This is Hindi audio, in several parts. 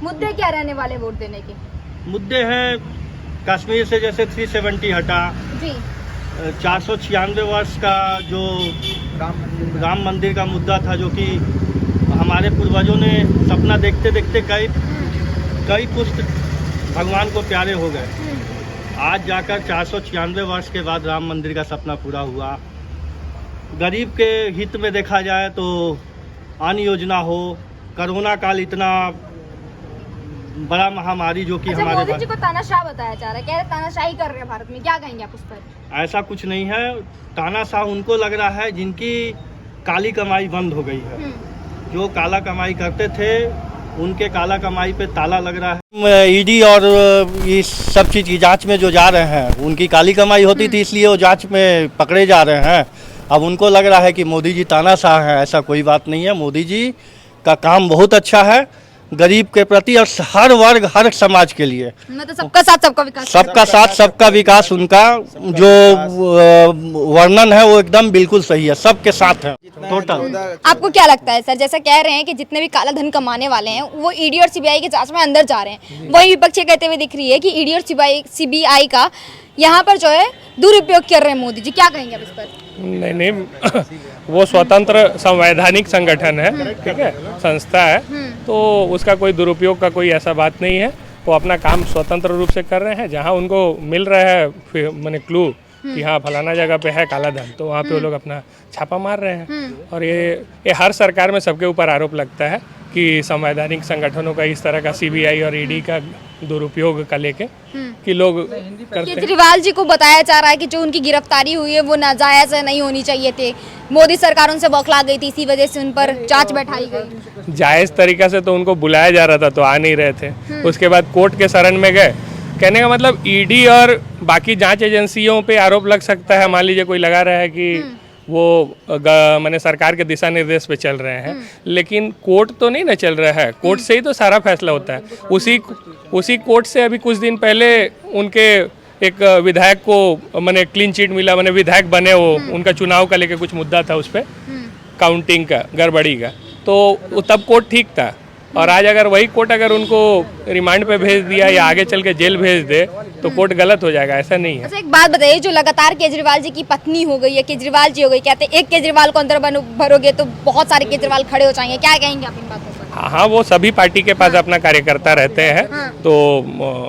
मुद्दे क्या रहने वाले वोट देने के? मुद्दे हैं कश्मीर से जैसे 370 हटा जी 496 वर्ष का जो राम मंदिर का मुद्दा था, जो कि हमारे पूर्वजों ने सपना देखते देखते कई पुष्ट भगवान को प्यारे हो गए। आज जाकर 496 वर्ष के बाद राम मंदिर का सपना पूरा हुआ। गरीब के हित में देखा जाए तो अन्न योजना हो, कोरोना काल इतना बड़ा महामारी जो कि अच्छा, हमारे मोदी जी को तानाशाह बताया जा रहा है, कह रहे तानाशाही कर रहे हैं भारत में, क्या कहेंगे आप उस पर? ऐसा कुछ नहीं है। तानाशाह उनको लग रहा है जिनकी काली कमाई बंद हो गई है। जो काला कमाई करते थे उनके काला कमाई पे ताला लग रहा है। ईडी और इस सब चीज़ की जांच में जो जा रहे हैं, उनकी काली कमाई होती थी इसलिए वो जांच में पकड़े जा रहे हैं। अब उनको लग रहा है कि मोदी जी तानाशाह हैं। ऐसा कोई बात नहीं है। मोदी जी का काम बहुत अच्छा है गरीब के प्रति और हर वर्ग हर समाज के लिए। मतलब सबका साथ सबका विकास, सबका साथ सबका विकास, उनका जो वर्णन है वो एकदम बिल्कुल सही है। सबके साथ है टोटल। आपको क्या लगता है सर, जैसा कह रहे हैं कि जितने भी काला धन कमाने वाले हैं वो ईडी और सीबीआई की जांच में अंदर जा रहे हैं, वही विपक्ष कहते हुए दिख रही है कि ईडी और सीबीआई का यहाँ पर जो है दुरुपयोग कर रहे हैं मोदी जी, क्या कहेंगे आप इस पर? नहीं वो स्वतंत्र संवैधानिक संगठन है, ठीक है, संस्था है, तो उसका कोई दुरुपयोग का कोई ऐसा बात नहीं है। वो अपना काम स्वतंत्र रूप से कर रहे हैं। जहाँ उनको मिल रहा है मैंने क्लू कि हाँ फलाना जगह पे है काला धन, तो वहाँ पे वो लोग अपना छापा मार रहे हैं। और ये हर सरकार में सबके ऊपर आरोप लगता है कि संवैधानिक संगठनों का इस तरह का सीबीआई और ईडी का दुरुपयोग का लेके कि लोग करते हैं। केजरीवाल जी को बताया जा रहा है कि जो उनकी गिरफ्तारी हुई है वो नाजायज नहीं होनी चाहिए थे, मोदी सरकार उनसे बौखला गई थी, इसी वजह से उन पर जांच बैठाई गई। जायज तरीका से तो उनको बुलाया जा रहा था तो आ नहीं रहे थे। उसके बाद कोर्ट के शरण में गए। कहने का मतलब ईडी और बाकी जांच एजेंसियों पे आरोप लग सकता है। मान लीजिए कोई लगा रहा है कि वो मैंने सरकार के दिशा निर्देश पे चल रहे हैं, लेकिन कोर्ट तो नहीं ना चल रहा है। कोर्ट से ही तो सारा फैसला होता है। उसी कोर्ट से अभी कुछ दिन पहले उनके एक विधायक को मैंने क्लीन चिट मिला, मैंने विधायक बने, वो उनका चुनाव का लेके कुछ मुद्दा था उस पर, काउंटिंग का, गड़बड़ी का, तो तब कोर्ट ठीक था। और आज अगर वही कोर्ट अगर उनको रिमांड पे भेज दिया या आगे चल के जेल भेज दे तो कोर्ट गलत हो जाएगा, ऐसा नहीं है। अच्छा, एक बात बताइए, जो लगातार केजरीवाल जी की पत्नी हो गई है, केजरीवाल जी हो गई, कहते हैं एक केजरीवाल को अंदर भरोगे तो बहुत सारे केजरीवाल खड़े हो जाएंगे, क्या कहेंगे आप इन बातों पर? हाँ, वो सभी पार्टी के पास अपना कार्यकर्ता रहते हैं, तो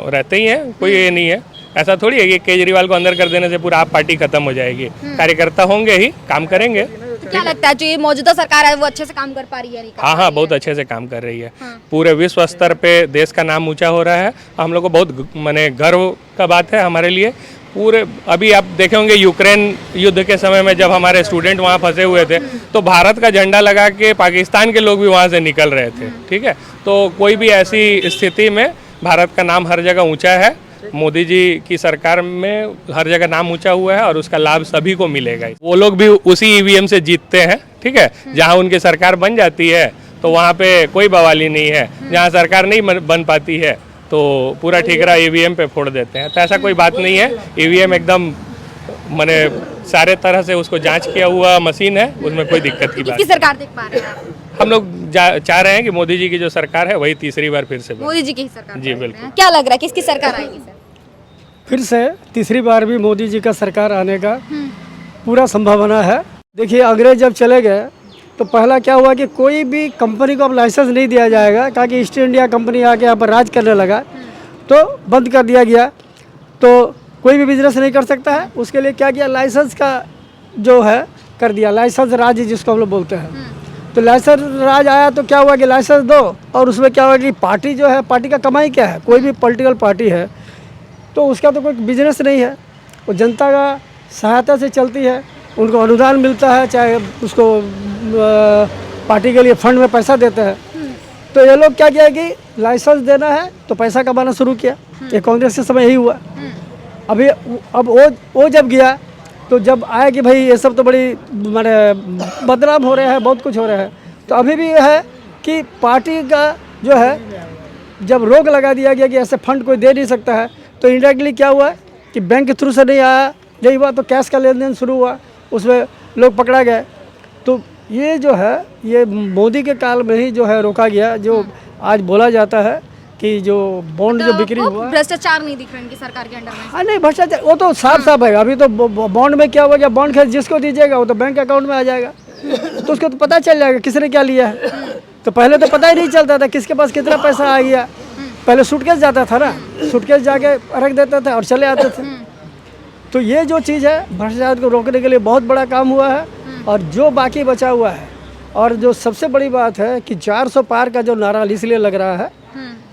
रहते ही हैं, कोई ये नहीं है। ऐसा थोड़ी है कि केजरीवाल को अंदर कर देने से पूरा आप पार्टी खत्म हो जाएगी। कार्यकर्ता होंगे ही, काम करेंगे। तो क्या लगता है जो ये मौजूदा सरकार है वो अच्छे से काम कर पा रही है? हाँ, बहुत अच्छे से काम कर रही है। पूरे विश्व स्तर पे देश का नाम ऊंचा हो रहा है। हम लोग को बहुत माने गर्व का बात है हमारे लिए। पूरे अभी आप देखे होंगे यूक्रेन युद्ध के समय में जब हमारे स्टूडेंट वहाँ फंसे हुए थे तो भारत का झंडा लगा के पाकिस्तान के लोग भी वहाँ से निकल रहे थे, ठीक है। तो कोई भी ऐसी स्थिति में भारत का नाम हर जगह ऊँचा है। मोदी जी की सरकार में हर जगह नाम ऊंचा हुआ है और उसका लाभ सभी को मिलेगा। वो लोग भी उसी ईवीएम से जीतते हैं, ठीक है। जहां उनकी सरकार बन जाती है तो वहां पे कोई बवाली नहीं है। जहां सरकार नहीं बन पाती है तो पूरा ठीकरा ईवीएम पे फोड़ देते हैं। तो ऐसा कोई बात नहीं है। ईवीएम एकदम माने सारे तरह से उसको जांच किया हुआ मशीन है, उसमें कोई दिक्कत की बात नहीं। सरकार देख पा रहे हैं आप? हम लोग चाह रहे हैं कि मोदी जी की जो सरकार है वही तीसरी बार फिर से मोदी जी की सरकार। जी बिल्कुल। क्या लग रहा है किसकी सरकार आएगी सर? फिर से तीसरी बार भी मोदी जी का सरकार आने का पूरा संभावना है। देखिए, अंग्रेज जब चले गए तो पहला क्या हुआ कि कोई भी कंपनी को अब लाइसेंस नहीं दिया जाएगा, कहा कि ईस्ट इंडिया कंपनी आके यहाँ पर राज करने लगा तो बंद कर दिया गया। तो कोई भी बिजनेस नहीं कर सकता है। उसके लिए क्या किया, लाइसेंस का जो है कर दिया, लाइसेंस राज जिसको हम लोग बोलते हैं। तो लाइसेंस राज आया तो क्या हुआ कि लाइसेंस दो, और उसमें क्या हुआ कि पार्टी जो है, पार्टी का कमाई क्या है, कोई भी पॉलिटिकल पार्टी है तो उसका तो कोई बिजनेस नहीं है, वो जनता का सहायता से चलती है। उनको अनुदान मिलता है, चाहे उसको पार्टी के लिए फंड में पैसा देते हैं। तो ये लोग क्या किया कि लाइसेंस देना है तो पैसा कमाना शुरू किया। ये कांग्रेस के समय यही हुआ। अभी अब वो जब गया तो जब आया कि भाई ये सब तो बड़ी माने बदनाम हो रहे हैं, बहुत कुछ हो रहा है, तो अभी भी ये है कि पार्टी का जो है जब रोक लगा दिया गया कि ऐसे फंड कोई दे नहीं सकता है, तो इंडायरेक्टली क्या हुआ कि बैंक के थ्रू से नहीं आया, यही हुआ, तो कैश का लेन देन शुरू हुआ, उसमें लोग पकड़ा गए। तो ये जो है ये मोदी के काल में ही जो है रोका गया। जो आज बोला जाता है कि जो बॉन्ड जो बिक्री आपको हुआ, भ्रष्टाचार नहीं दिख रहा इनकी सरकार के अंडर में? हाँ नहीं भ्रष्टाचार वो तो साफ साफ है। अभी तो बॉन्ड में क्या हो गया, बॉन्ड खरीद जिसको दीजिएगा वो तो बैंक अकाउंट में आ जाएगा, तो उसको तो पता चल जाएगा किसने क्या लिया है। तो पहले तो पता ही नहीं चलता था किसके पास कितना पैसा आ गया। पहले सूटकेस जाता था ना, सूटकेस जाके रख देता था और चले आते थे। तो ये जो चीज़ है भ्रष्टाचार को रोकने के लिए बहुत बड़ा काम हुआ है। और जो बाकी बचा हुआ है, और जो सबसे बड़ी बात है कि 400 पार का जो नारा इसलिए लग रहा है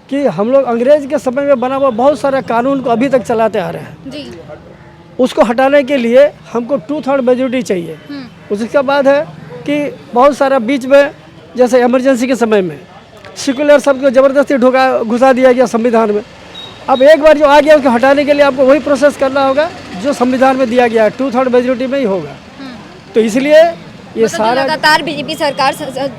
कि हम लोग अंग्रेज के समय में बना हुआ बहुत सारा कानून को अभी तक चलाते आ रहे हैं, जी। उसको हटाने के लिए हमको 2/3 मेजोरिटी चाहिए। उसके बाद है कि बहुत सारा बीच में जैसे इमरजेंसी के समय में सेकुलर शब्द को ज़बरदस्ती घुसा दिया गया संविधान में। अब एक बार जो आ गया उसको हटाने के लिए आपको वही प्रोसेस करना होगा जो संविधान में दिया गया है, 2/3 मेजोरिटी में ही होगा। तो इसलिए ये मतलब सारा लगातार बीजेपी सरकार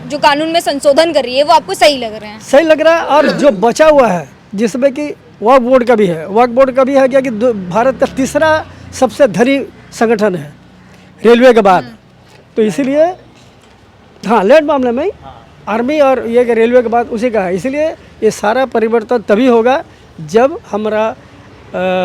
जो कानून में संशोधन कर रही है वो आपको सही लग रहे हैं? सही लग रहा है। और जो बचा हुआ है जिसमें कि वक्फ बोर्ड का भी है, वक्फ बोर्ड का भी है क्या कि भारत का तीसरा सबसे धनी संगठन है रेलवे के बाद। तो इसीलिए हाँ लैंड मामले में आर्मी और ये कि रेलवे के बाद उसी का है। इसलिए ये सारा परिवर्तन तभी होगा जब हमारा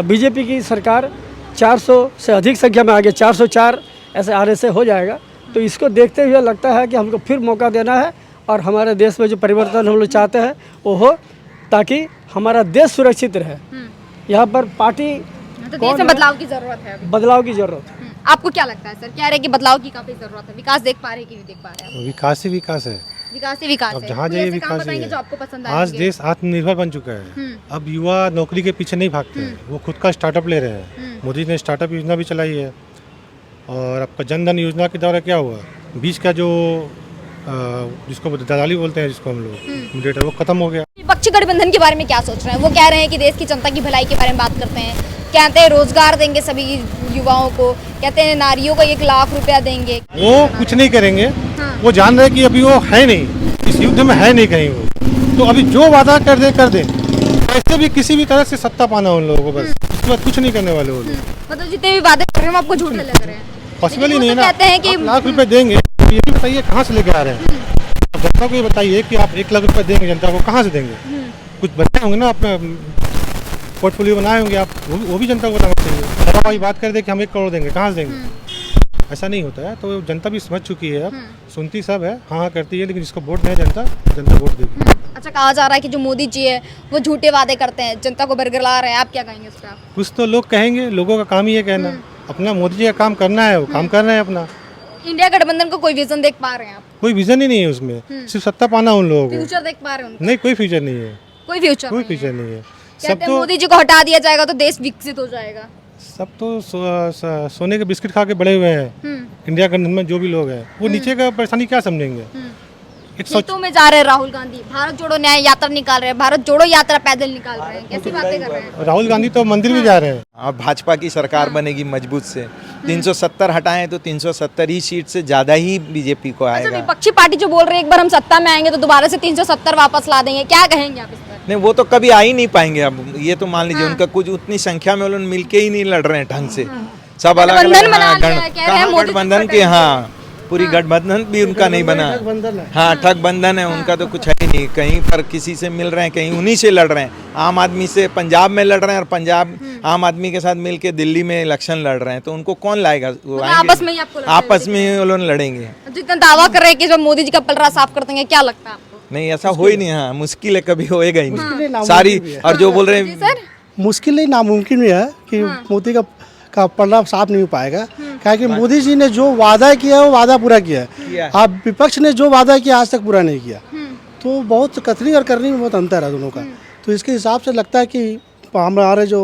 बीजेपी की सरकार 400 से अधिक संख्या में आ गया, 404 ऐसे आने से हो जाएगा। तो इसको देखते हुए लगता है कि हमको फिर मौका देना है और हमारे देश में जो परिवर्तन हम लोग चाहते हैं वो हो, ताकि हमारा देश सुरक्षित रहे। यहाँ पर पार्टी तो देश में बदलाव की जरूरत है अभी। बदलाव की जरूरत है। आपको क्या लगता है सर, कह रहे हैं कि बदलाव की काफी जरूरत है, विकास देख पा रहे हैं कि नहीं देख पा रहे हैं? विकास ही विकास है। विकास ही विकास अब है। जहाँ कोई जाइए ऐसे काम विकास ही बताएंगे है। जो आपको पसंद आज आएंगे? देश आत्मनिर्भर बन चुका है। अब युवा नौकरी के पीछे नहीं भागते हैं, वो खुद का स्टार्टअप ले रहे हैं। मोदी ने स्टार्टअप योजना भी चलाई है। और आपका जन धन योजना के द्वारा क्या हुआ, बीच का जो जिसको दलाली बोलते हैं, जिसको हम लोग डेटा, वो खत्म हो गया। विपक्षी गठबंधन के बारे में क्या सोच रहे हैं? वो कह रहे हैं कि देश की जनता की भलाई के बारे में बात करते हैं, कहते हैं रोजगार देंगे सभी युवाओं को, कहते हैं नारियों को 1 लाख रुपया देंगे। वो कुछ नहीं करेंगे। वो जान रहे कि अभी वो है नहीं, इस युद्ध में है नहीं कहीं वो। तो अभी जो वादा कर दे ऐसे भी किसी भी तरह से सत्ता पाना उन लोगों को, बस उसके बाद कुछ नहीं करने वाले वो लोग। मतलब जितने भी वादे कर रहे हैं वो आपको झूठे लग रहे हैं? पॉसिबल ही लेकिन नहीं वो है तो ना। कहते हैं कि आप लाख रुपए देंगे तो ये भी बताइए कहाँ से लेके आ रहे हैं। अब जनता को ये बताइए कि आप 1 लाख रुपए देंगे, जनता को कहाँ से देंगे? कुछ बनाए होंगे ना, अपना पोर्टफोलियो बनाए होंगे आप, वो भी जनता को बताना चाहिए। अगर कोई बात कर दे कि हम 1 करोड़ देंगे, कहाँ से देंगे? ऐसा नहीं होता है। तो जनता भी समझ चुकी है, अब सुनती सब है, हाँ करती है, लेकिन जिसको वोट नहीं जनता वोट देगी। अच्छा, कहा जा रहा है कि जो मोदी जी है वो झूठे वादे करते हैं, जनता को बरगला रहे हैं, आप क्या कहेंगे इस पर? कुछ तो लोग कहेंगे, लोगों का काम ही है कहना। अपना मोदी जी का काम करना है, वो काम कर रहे हैं अपना। इंडिया गठबंधन को कोई विजन देख पा रहे हैं आप? कोई विजन ही नहीं है उसमें, सिर्फ सत्ता पाना उन लोगों को। फ्यूचर देख पा रहे हैं उनका? नहीं, कोई फ्यूचर नहीं है, कोई फ्यूचर कोई नहीं है। फ्यूचर नहीं है। कहते सब हैं तो मोदी जी को हटा दिया जाएगा तो देश विकसित हो जाएगा। सब तो सोने के बिस्किट खा के बड़े हुए हैं। इंडिया गठबंधन में जो भी लोग हैं वो नीचे का परेशानी क्या समझेंगे। एक सोच, खेतों में जा रहे हैं राहुल गांधी, भारत जोड़ो न्याय यात्रा निकाल रहे हैं, भारत जोड़ो यात्रा पैदल निकाल रहे हैं, कैसी बातें कर रहे हैं? राहुल गांधी तो मंदिर भी जा रहे हैं। अब भाजपा की सरकार बनेगी मजबूत से। 370 हटाएं तो 370 ही सीट से ज़्यादा ही बीजेपी को अच्छा, आएगा। विपक्षी पार्टी जो बोल रही है एक बार हम सत्ता में आएंगे तो दोबारा से 370 वापस ला देंगे, क्या कहेंगे आप इस पर? नहीं, वो तो कभी आ ही नहीं पाएंगे। अब ये तो मान लीजिए उनका कुछ उतनी संख्या में उन्होंने मिलके ही नहीं लड़ रहे हैं ढंग से। सब अलग गठबंधन अलग बना लिया है, कह रहे हैं कहाँ मोदी गठबंधन के, हाँ पूरी गठबंधन भी उनका नहीं बना। हाँ, ठग बंधन है उनका, तो कुछ है ही नहीं। कहीं पर किसी से मिल रहे हैं, कहीं उन्हीं से लड़ रहे हैं। आम आदमी से पंजाब में लड़ रहे हैं और पंजाब आम आदमी के साथ मिलके दिल्ली में इलेक्शन लड़ रहे हैं। तो उनको कौन लाएगा? वो आएंगे, आपस में ही आपको लड़ते हुए आपस में ही उन्होंने लड़ेंगे। जितना दावा कर रहे हैं कि जब मोदी जी का पलड़ा साफ कर देंगे, क्या लगता है आपको? नहीं, ऐसा हो ही नहीं। हाँ, मुश्किल है, कभी होएगा ही नहीं। सारी और जो बोल रहे हैं सर मुश्किल नहीं, नामुमकिन भी है कि मोदी का पलड़ा साफ नहीं हो पाएगा। क्या कि मोदी जी ने जो वादा किया है वो वादा पूरा किया है। आप विपक्ष ने जो वादा किया आज तक पूरा नहीं किया। तो बहुत कथनी और करनी में बहुत अंतर है दोनों का। तो इसके हिसाब से लगता है कि हमारे जो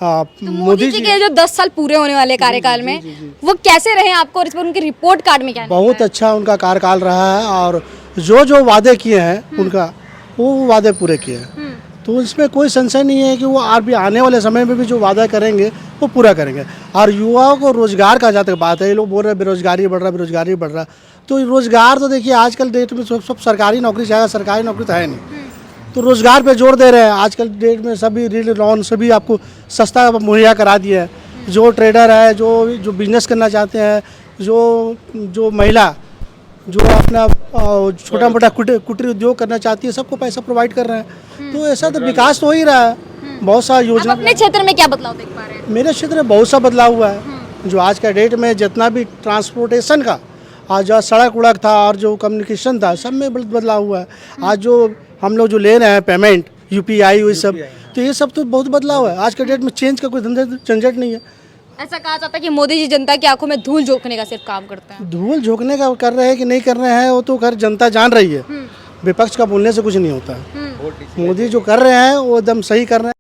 तो मोदी जी के जो 10 साल पूरे होने वाले कार्यकाल में वो कैसे रहे आपको, और इस पर उनके रिपोर्ट कार्ड में क्या बहुत अच्छा उनका कार्यकाल रहा है। और जो वादे किए हैं उनका, वो वादे पूरे किए हैं। तो इसमें कोई संशय नहीं है कि वो अभी आने वाले समय में भी जो वादा करेंगे वो पूरा करेंगे। और युवाओं को रोजगार का जहाँ तक बात है, ये लोग बोल रहे हैं बेरोजगारी बढ़ रहा। तो रोजगार तो देखिए आजकल डेट में सब सरकारी नौकरी चाहेगा, सरकारी नौकरी तो है नहीं। तो रोजगार पे जोर दे रहे हैं। आजकल डेट में सभी ऋण लोन सभी आपको सस्ता मुहैया करा दिया है। जो ट्रेडर है, जो बिजनेस करना चाहते हैं, जो महिला जो अपना छोटा मोटा कुटीर उद्योग करना चाहती है सबको पैसा प्रोवाइड कर रहे हैं। तो ऐसा तो विकास तो हो ही रहा है, बहुत सारा आप योजना। अपने क्षेत्र में क्या बदलाव देख पा रहे हैं? मेरे क्षेत्र में बहुत सा बदलाव हुआ है। जो आज का डेट में जितना भी ट्रांसपोर्टेशन का, आज जो सड़क उड़क था और जो कम्युनिकेशन था, सब में बदलाव हुआ है। आज जो हम लोग जो ले रहे हैं पेमेंट UPI ये सब, तो ये सब तो बहुत बदलाव है। आज के डेट में चेंज का कोई झंझट नहीं है। ऐसा कहा जाता है कि मोदी जी जनता की आंखों में धूल झोंकने का सिर्फ काम करते हैं। धूल झोंकने का कर रहे हैं कि नहीं कर रहे हैं वो तो खैर जनता जान रही है। विपक्ष का बोलने से कुछ नहीं होता है। मोदी जो कर रहे हैं वो एकदम सही कर रहे हैं।